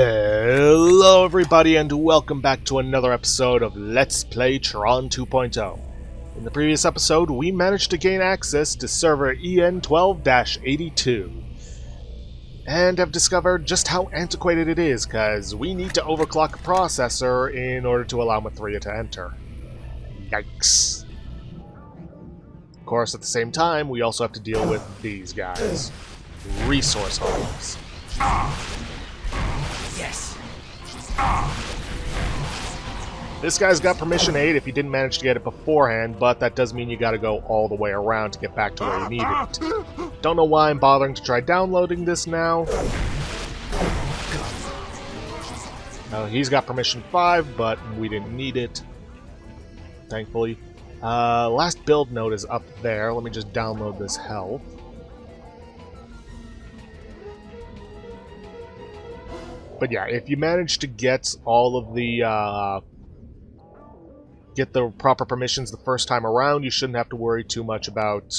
Hello everybody and welcome back to another episode of Let's Play Tron 2.0. In the previous episode, we managed to gain access to server EN12-82 and have discovered just how antiquated it is, because we need to overclock a processor in order to allow Mathria to enter. Yikes. Of course, at the same time, we also have to deal with these guys. Resource hogs. Yes. This guy's got permission 8 if you didn't manage to get it beforehand, but that does mean you gotta go all the way around to get back to where you needed it. Don't know why I'm bothering to try downloading this now. He's got permission 5, but we didn't need it, thankfully. Last build node is up there. Let me just download this health. But yeah, if you manage to get all of the, get the proper permissions the first time around, you shouldn't have to worry too much about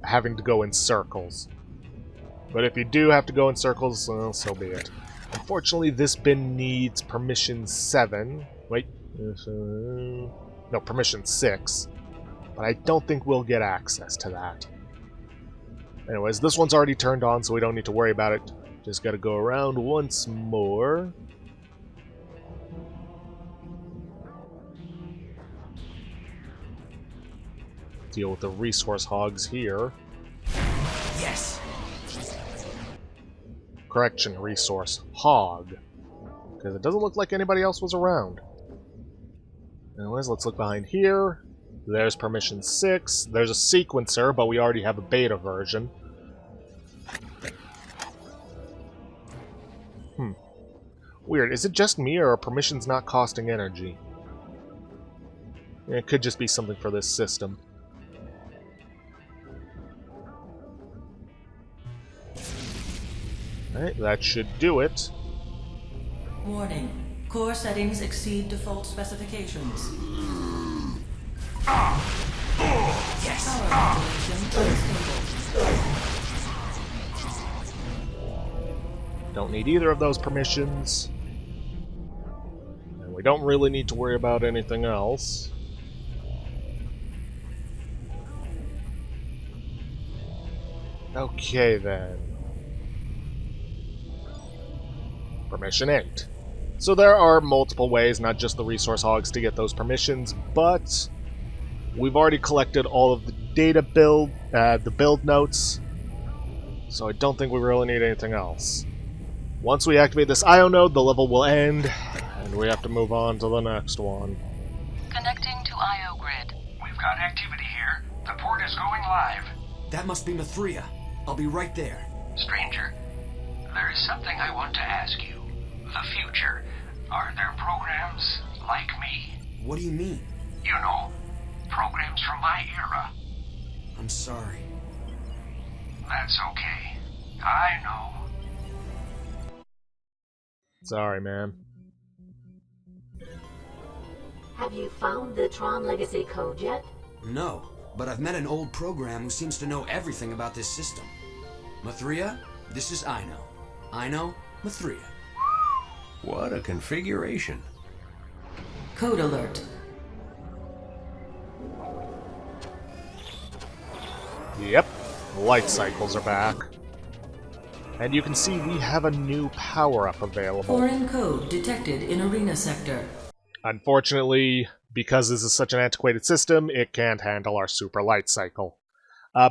having to go in circles. But if you do have to go in circles, well, so be it. Unfortunately, this bin needs permission 7. Wait. No, permission 6. But I don't think we'll get access to that. Anyways, this one's already turned on, so we don't need to worry about it. Just gotta go around once more. Deal with the resource hogs here. Yes. Correction, resource hog. Because it doesn't look like anybody else was around. Anyways, let's look behind here. There's permission 6. There's a sequencer, but we already have a beta version. Weird. Is it just me, or are permissions not costing energy? It could just be something for this system. Alright, that should do it. Warning. Core settings exceed default specifications. Yes. Power regulation unstable. Don't need either of those permissions. And we don't really need to worry about anything else. Okay then. Permission 8. So there are multiple ways, not just the resource hogs, to get those permissions, but we've already collected all of the data build, the build notes, so I don't think we really need anything else. Once we activate this IO node, the level will end, and we have to move on to the next one. Connecting to IO grid. We've got activity here. The port is going live. That must be Mathria. I'll be right there. Stranger, there is something I want to ask you. The future. Are there programs like me? What do you mean? You know, programs from my era. I'm sorry. That's okay. I know. Sorry, man. Have you found the Tron Legacy code yet? No, but I've met an old program who seems to know everything about this system. Mathria, this is Ino. Ino, Mathria. What a configuration. Code alert. Yep, light cycles are back. And you can see we have a new power-up available. Foreign code detected in arena sector. Unfortunately, because this is such an antiquated system, it can't handle our super light cycle.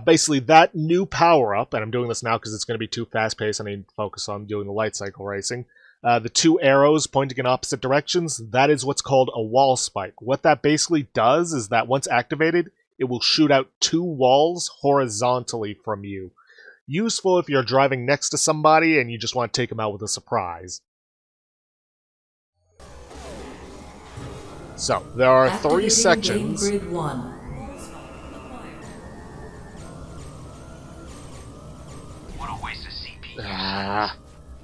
Basically, that new power-up, and I'm doing this now because it's going to be too fast-paced and I need to focus on doing the light cycle racing, the 2 arrows pointing in opposite directions, that is what's called a wall spike. What that basically does is that once activated, it will shoot out 2 walls horizontally from you. Useful if you're driving next to somebody and you just want to take them out with a surprise. So, there are 3 sections. Game grid 1. What a waste of CPU.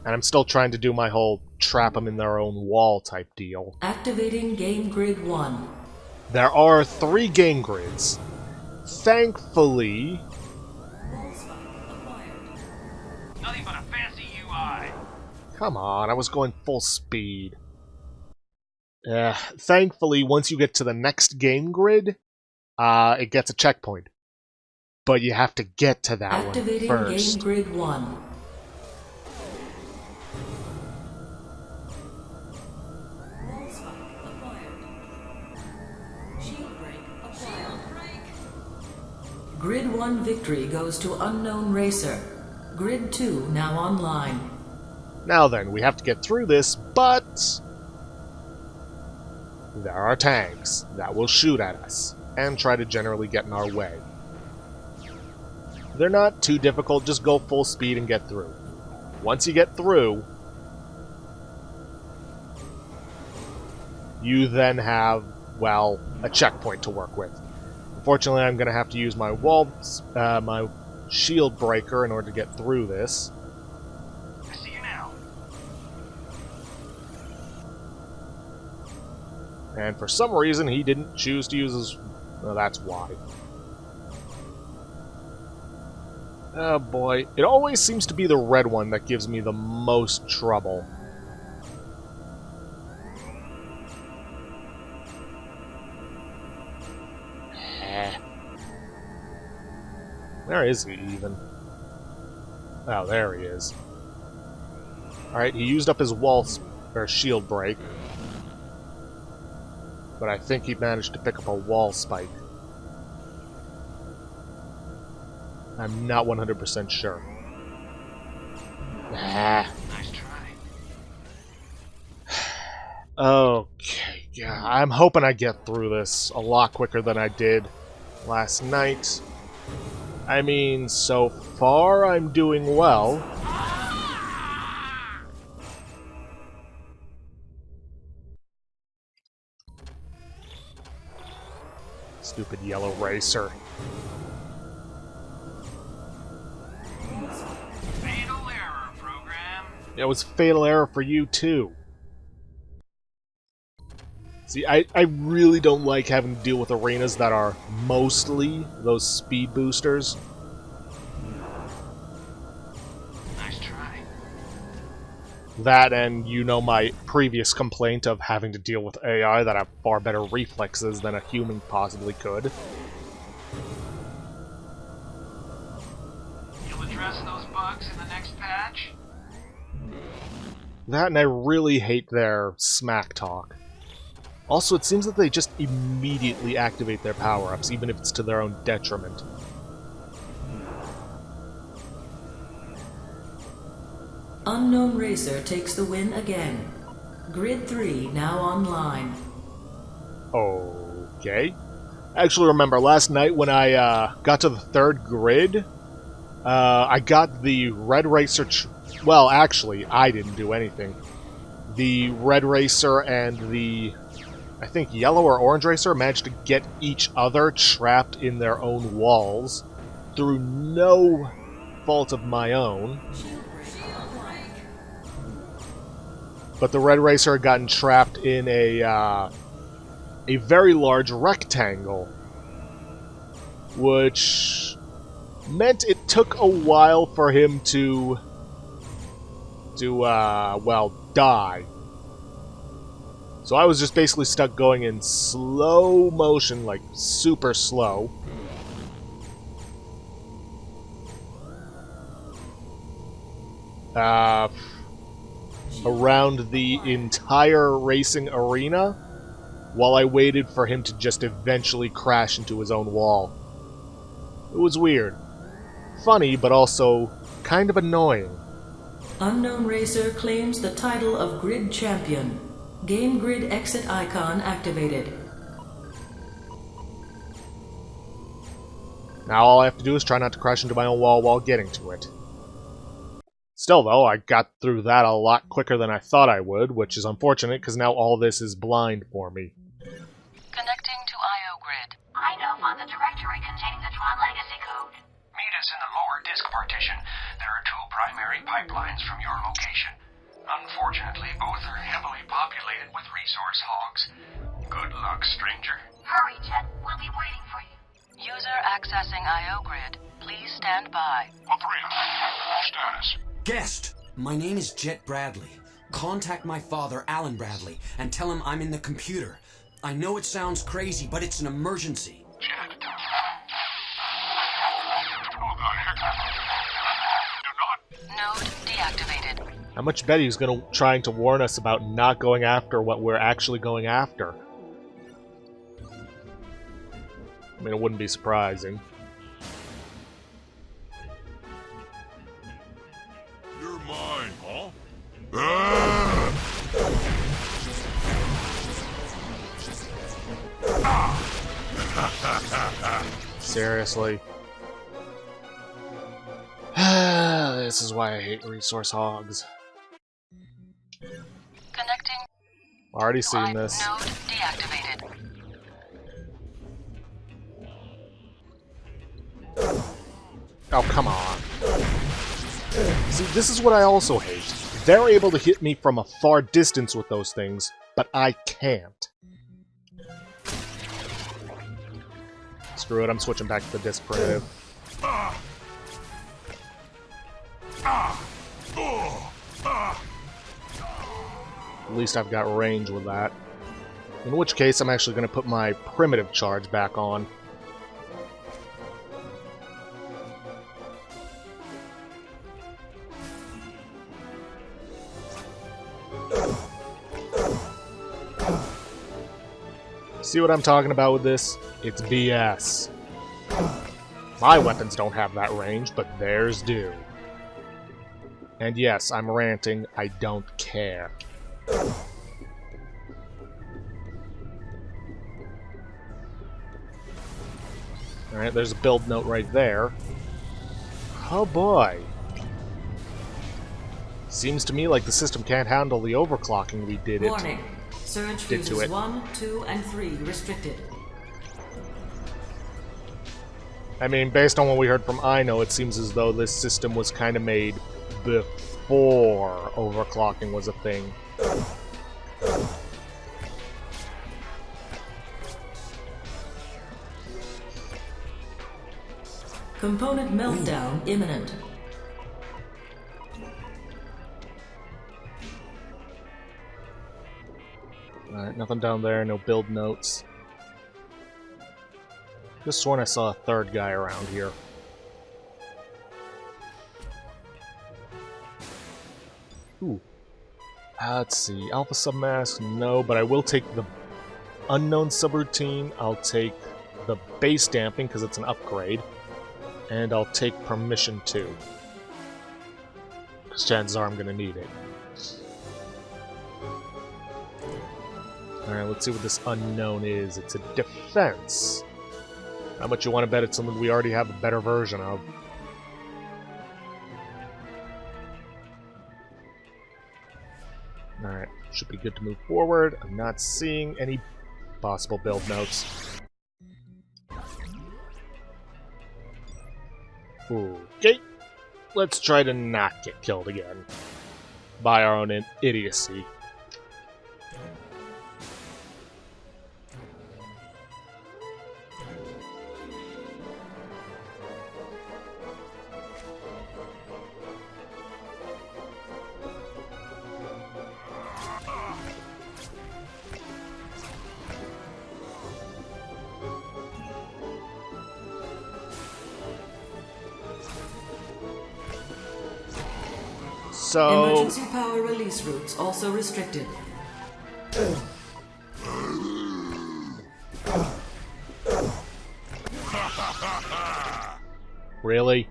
And I'm still trying to do my whole trap them in their own wall type deal. Activating game grid 1. There are 3 game grids. Thankfully, Nothing but a fancy UI. Come on, I was going full speed. Thankfully, once you get to the next game grid, it gets a checkpoint. But you have to get to that one Activating first. Game Grid 1. Grid 1 victory goes to Unknown Racer. Grid 2 now online. Now then, we have to get through this, but there are tanks that will shoot at us and try to generally get in our way. They're not too difficult, just go full speed and get through. Once you get through, you then have, well, a checkpoint to work with. Unfortunately, I'm going to have to use my my shield breaker in order to get through this. I see you now. And for some reason, he didn't choose to use his... Well, that's why. Oh boy. It always seems to be the red one that gives me the most trouble. Where is he, even? Oh, there he is. Alright, he used up his shield break. But I think he managed to pick up a wall spike. I'm not 100% sure. Nice try. Okay, yeah, I'm hoping I get through this a lot quicker than I did last night. I mean, so far I'm doing well. Stupid yellow racer. Fatal error, program. It was fatal error for you, too. See, I really don't like having to deal with arenas that are mostly those speed boosters. Nice try. That and, you know, my previous complaint of having to deal with AI that have far better reflexes than a human possibly could. You'll address those bugs in the next patch? That and I really hate their smack talk. Also, it seems that they just immediately activate their power-ups, even if it's to their own detriment. Unknown Racer takes the win again. Grid 3 now online. Okay. Actually, remember, last night when I got to the third grid, I got the Red Racer... well, actually, I didn't do anything. The Red Racer and the... I think Yellow or Orange Racer managed to get each other trapped in their own walls through no fault of my own. But the Red Racer had gotten trapped in a very large rectangle, which meant it took a while for him to well, die. So I was just basically stuck going in slow motion, like super slow. Around the entire racing arena, while I waited for him to just eventually crash into his own wall. It was weird. Funny, but also kind of annoying. Unknown Racer claims the title of Grid Champion. Game Grid exit icon activated. Now all I have to do is try not to crash into my own wall while getting to it. Still, though, I got through that a lot quicker than I thought I would, which is unfortunate because now all this is blind for me. Connecting to IO Grid. I know found the directory containing the Tron legacy code. Meet us in the lower disk partition. There are two primary pipelines from your location. Unfortunately, both are heavily populated with resource hogs. Good luck, stranger. Hurry, Jet. We'll be waiting for you. User accessing IO Grid. Please stand by. Mathria, status. Guest, My name is Jet Bradley. Contact my father, Alan Bradley, and tell him I'm in the computer. I know it sounds crazy, but it's an emergency. Jet. Who the heck? Do not. Node deactivated. How much bet he's trying to warn us about not going after what we're actually going after? I mean, it wouldn't be surprising. You're mine, huh? Seriously. This is why I hate resource hogs. Connecting. Already seen this. Node deactivated. Oh, come on. See, this is what I also hate. They're able to hit me from a far distance with those things, but I can't. Screw it, I'm switching back to the disc primitive. At least I've got range with that. In which case, I'm actually going to put my primitive charge back on. See what I'm talking about with this? It's BS. My weapons don't have that range, but theirs do. And yes, I'm ranting. I don't care. Alright, there's a build note right there. Oh boy. Seems to me like the system can't handle the overclocking we did Warning. Surge Did to fuses it. 1, 2, and 3 restricted. I mean, based on what we heard from Ino, it seems as though this system was kind of made before overclocking was a thing. Component meltdown imminent. Alright, nothing down there, no build notes. Just sworn I saw a third guy around here. Ooh. Let's see, Alpha Submask, no, but I will take the Unknown Subroutine, I'll take the Base Damping, because it's an upgrade, and I'll take Permission 2. Because chances are I'm going to need it. Alright, let's see what this unknown is. It's a defense. How much you want to bet it's something we already have a better version of? Alright, should be good to move forward. I'm not seeing any possible build notes. Okay, let's try to not get killed again. By our own idiocy. So... Emergency power release routes also restricted. Really?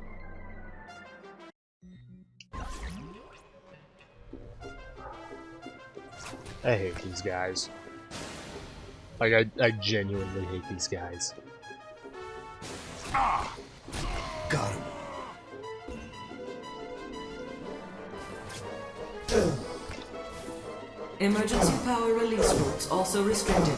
I hate these guys. Like, I genuinely hate these guys. Got him. Emergency power release routes also restricted.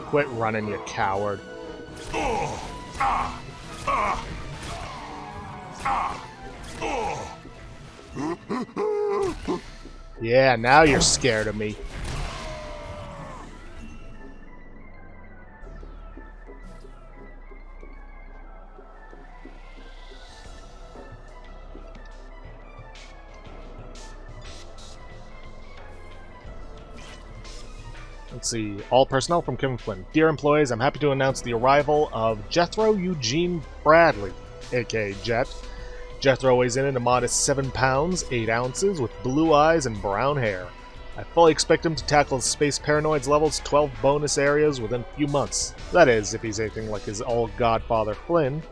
Quit running, you coward. Yeah, now you're scared of me. let's see. All personnel from Kevin Flynn. Dear employees, I'm happy to announce the arrival of Jethro Eugene Bradley, aka Jet. Jethro weighs in at a modest 7 pounds, 8 ounces, with blue eyes and brown hair. I fully expect him to tackle Space Paranoids levels 12 bonus areas within a few months. That is, if he's anything like his old godfather Flynn.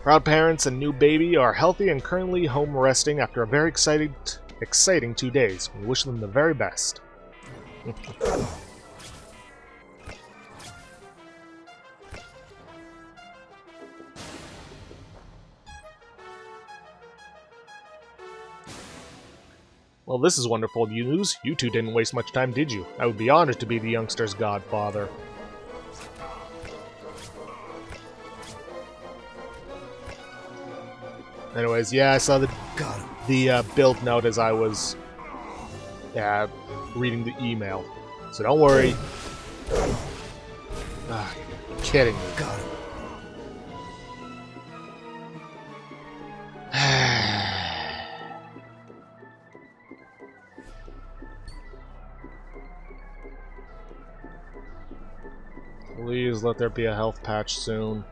Proud parents and new baby are healthy and currently home resting after a very exciting 2 days. We wish them the very best. Well, this is wonderful news. You two didn't waste much time, did you? I would be honored to be the youngster's godfather. Anyways, yeah, I saw the build note as I was reading the email. So don't worry. You're kidding me. Got him. Please let there be a health patch soon.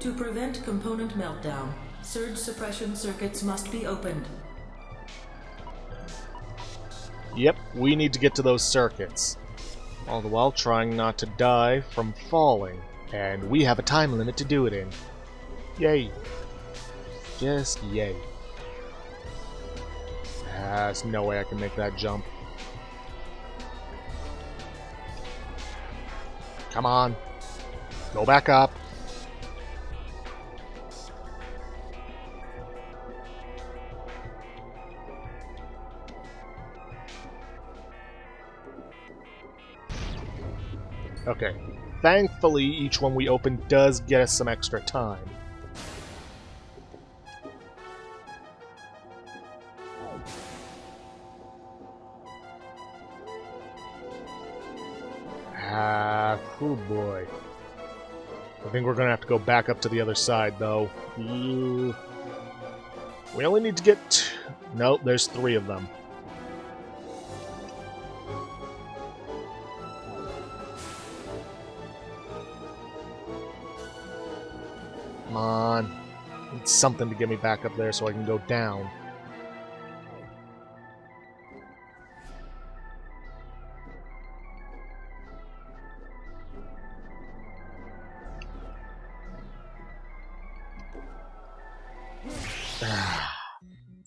To prevent component meltdown, surge suppression circuits must be opened. Yep, we need to get to those circuits. All the while trying not to die from falling. And we have a time limit to do it in. Yay. Just yay. There's no way I can make that jump. Come on. Go back up. Okay. Thankfully, each one we open does get us some extra time. Oh boy. I think we're gonna have to go back up to the other side, though. We only need to get... Nope, there's 3 of them. Come on. Need something to get me back up there so I can go down.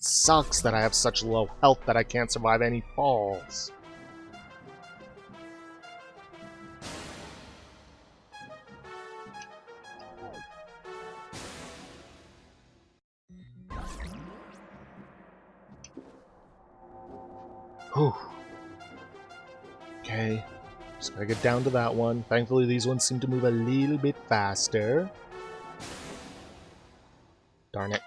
Sucks that I have such low health that I can't survive any falls. Whew. Okay. Just gotta get down to that one. Thankfully, these ones seem to move a little bit faster. Darn it.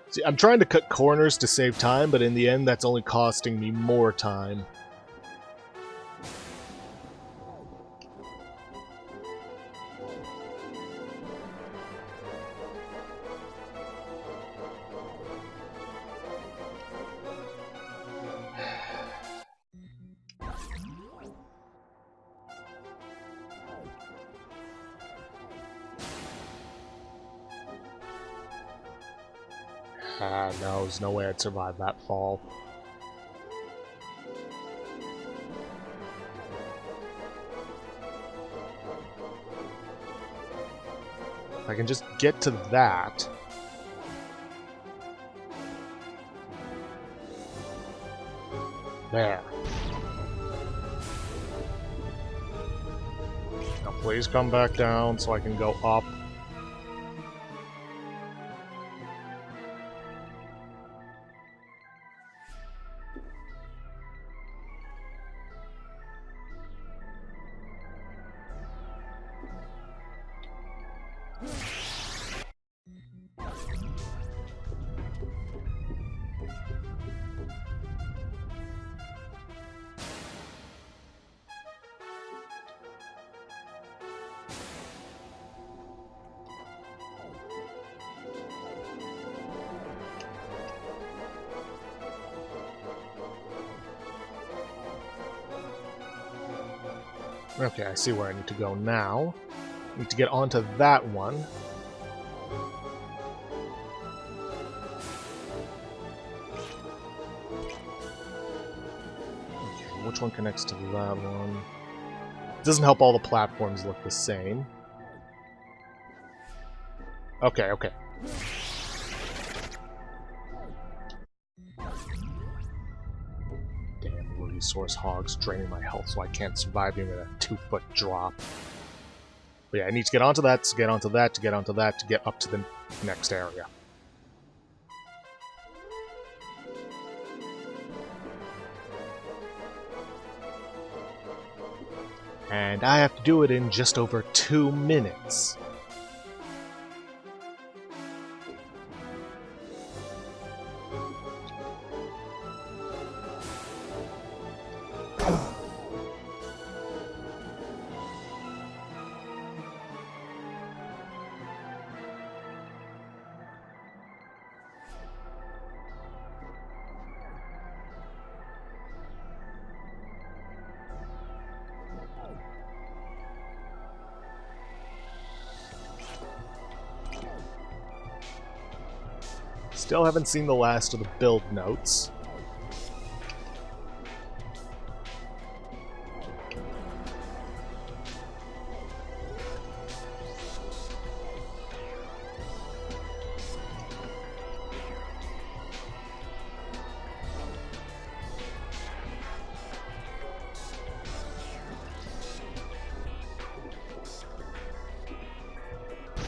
See, I'm trying to cut corners to save time, but in the end, that's only costing me more time. No, there's no way I'd survive that fall. If I can just get to that... There. Now please come back down so I can go up. Okay, I see where I need to go now. I need to get onto that one. Okay, which one connects to that one? It doesn't help all the platforms look the same. Okay, okay. Damn resource hogs draining my health so I can't survive even a 2-foot drop. But yeah, I need to get onto that, to get onto that, to get onto that, to get up to the next area. And I have to do it in just over 2 minutes. Still haven't seen the last of the build notes.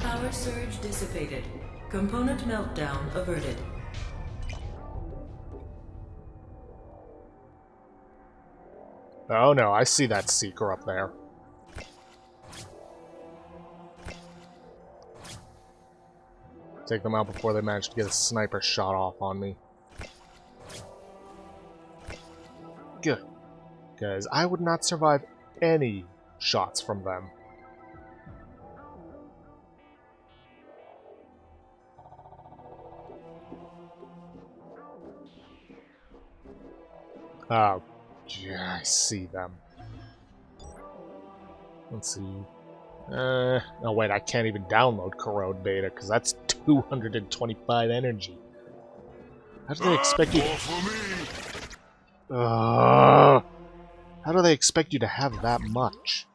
Power surge dissipated. Component meltdown averted. Oh no, I see that Seeker up there. Take them out before they manage to get a sniper shot off on me. Good. Because I would not survive any shots from them. Oh, yeah, I see them. Let's see. Oh wait, I can't even download Corrode Beta because that's 225 energy. How do they expect you? How do they expect you to have that much?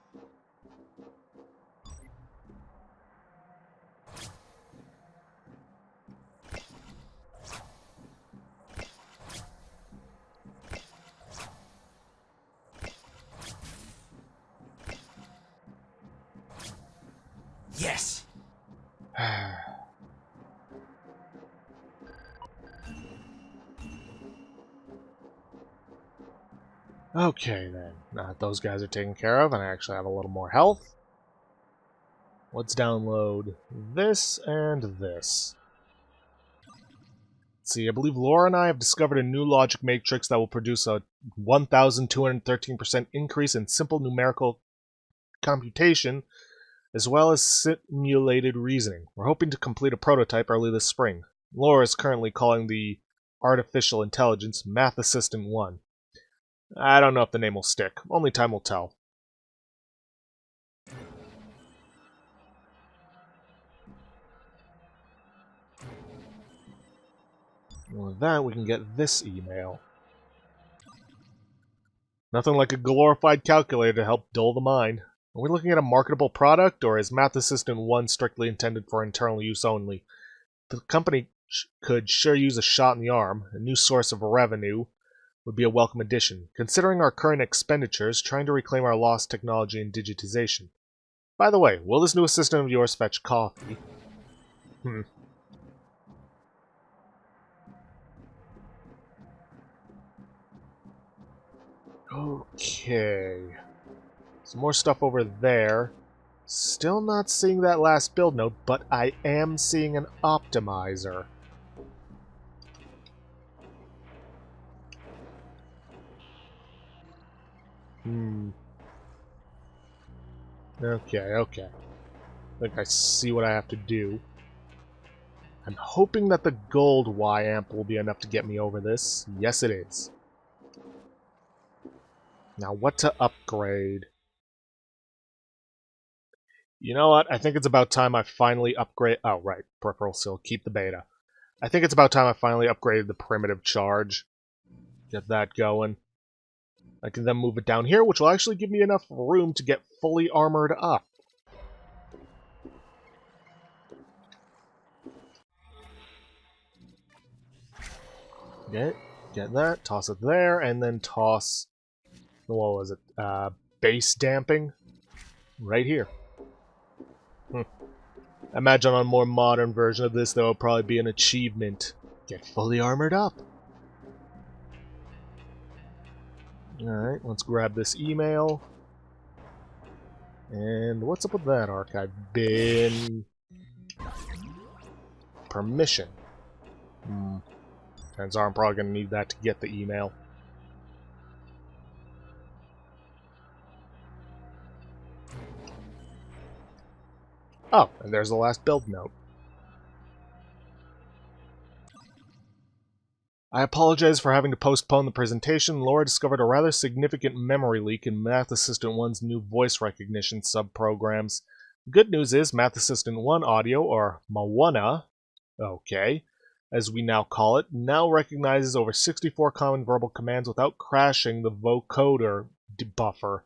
Yes! Okay then, now that those guys are taken care of and I actually have a little more health, let's download this and this. Let's see, I believe Laura and I have discovered a new logic matrix that will produce a 1,213% increase in simple numerical computation, as well as simulated reasoning. We're hoping to complete a prototype early this spring. Laura is currently calling the artificial intelligence Math Assistant 1. I don't know if the name will stick. Only time will tell. With that, we can get this email. Nothing like a glorified calculator to help dull the mind. Are we looking at a marketable product, or is Math Assistant 1 strictly intended for internal use only? The company could sure use a shot in the arm. A new source of revenue would be a welcome addition. Considering our current expenditures, trying to reclaim our lost technology and digitization. By the way, will this new assistant of yours fetch coffee? Okay. Some more stuff over there. Still not seeing that last build note, but I am seeing an optimizer. Okay, okay. I think I see what I have to do. I'm hoping that the gold Y-amp will be enough to get me over this. Yes, it is. Now, what to upgrade? You know what? I think it's about time I finally upgrade... Oh, right. Peripheral still. Keep the beta. I think it's about time I finally upgraded the primitive charge. Get that going. I can then move it down here, which will actually give me enough room to get fully armored up. Get that, toss it there, and then toss... What was it? Base damping? Right here. I imagine on a more modern version of this, there will probably be an achievement. Get fully armored up. Alright, let's grab this email. And what's up with that archive bin? Permission. Turns out I'm probably going to need that to get the email. Oh, and there's the last build note. I apologize for having to postpone the presentation. Laura discovered a rather significant memory leak in Math Assistant 1's new voice recognition subprograms. The good news is Math Assistant 1 Audio, or MAWANA, okay, as we now call it, now recognizes over 64 common verbal commands without crashing the vocoder buffer.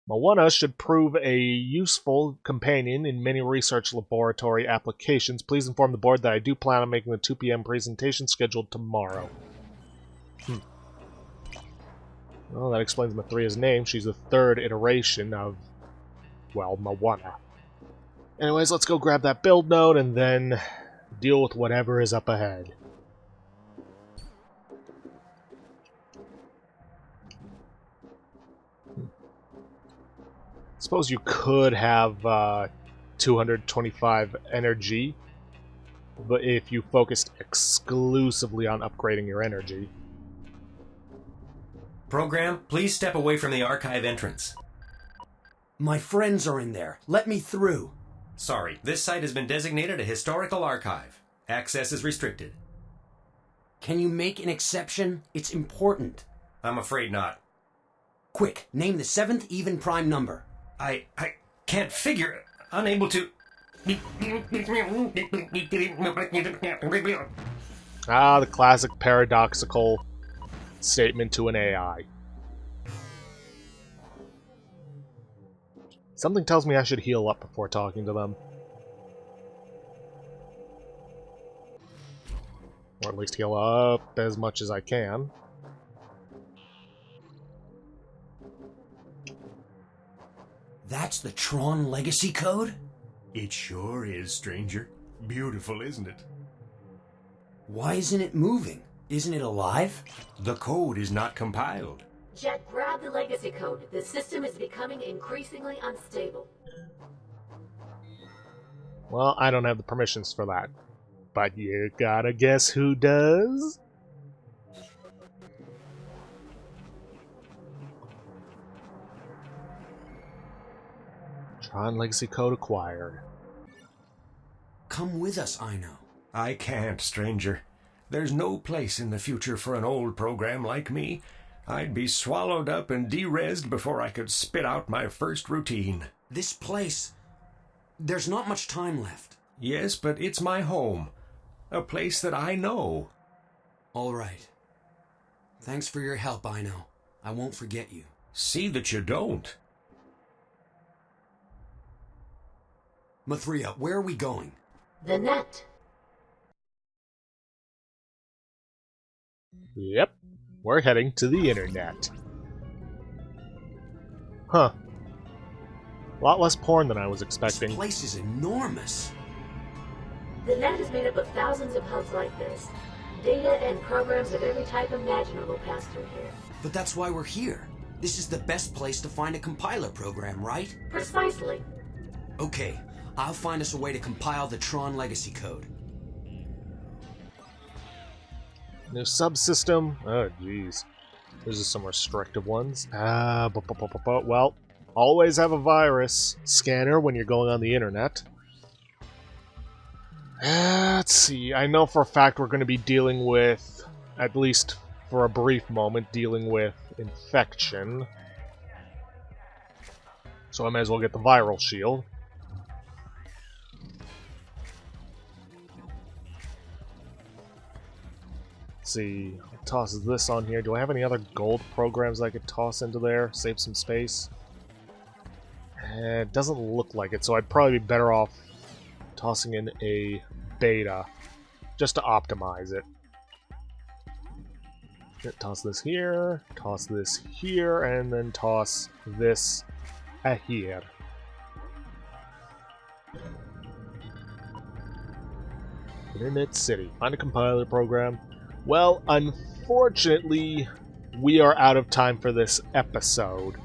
MAWANA should prove a useful companion in many research laboratory applications. Please inform the board that I do plan on making the 2 p.m. presentation scheduled tomorrow. Well, that explains Mathria's name. She's the third iteration of, well, MAWANA. Anyways, let's go grab that build node and then deal with whatever is up ahead. Suppose you could have 225 energy, but if you focused exclusively on upgrading your energy. Program, please step away from the archive entrance. My friends are in there. Let me through. Sorry, this site has been designated a historical archive. Access is restricted. Can you make an exception? It's important. I'm afraid not. Quick, name the 7th even prime number. I can't figure. Unable to. Ah, the classic paradoxical statement to an AI. Something tells me I should heal up before talking to them. Or at least heal up as much as I can. That's the Tron Legacy Code? It sure is, stranger. Beautiful, isn't it? Why isn't it moving? Isn't it alive? The code is not compiled. Jet, grab the legacy code. The system is becoming increasingly unstable. Well, I don't have the permissions for that. But you gotta guess who does? Tron Legacy Code acquired. Come with us, Aino. I can't, stranger. There's no place in the future for an old program like me. I'd be swallowed up and de-rezzed before I could spit out my first routine. This place... There's not much time left. Yes, but it's my home. A place that I know. All right. Thanks for your help, Aino. I won't forget you. See that you don't. Mathria, where are we going? The net. Yep, we're heading to the internet. Huh. A lot less porn than I was expecting. This place is enormous. The net is made up of thousands of hubs like this. Data and programs of every type imaginable pass through here. But that's why we're here. This is the best place to find a compiler program, right? Precisely. Okay, I'll find us a way to compile the Tron Legacy Code. New subsystem. Oh, jeez. Those are some restrictive ones. Well, always have a virus scanner when you're going on the internet. Let's see. I know for a fact we're going to be dealing with, at least for a brief moment, dealing with infection. So I may as well get the viral shield. see. I'll toss this on here. Do I have any other gold programs I could toss into there? Save some space? It doesn't look like it, so I'd probably be better off tossing in a beta just to optimize it. Toss this here, and then toss this here. Internet City. Find a compiler program. Well, unfortunately, we are out of time for this episode.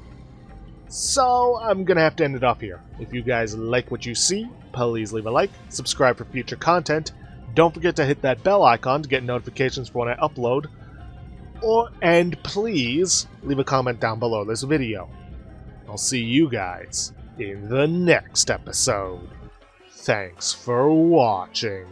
So, I'm gonna have to end it off here. If you guys like what you see, please leave a like, subscribe for future content. Don't forget to hit that bell icon to get notifications for when I upload. And please leave a comment down below this video. I'll see you guys in the next episode. Thanks for watching.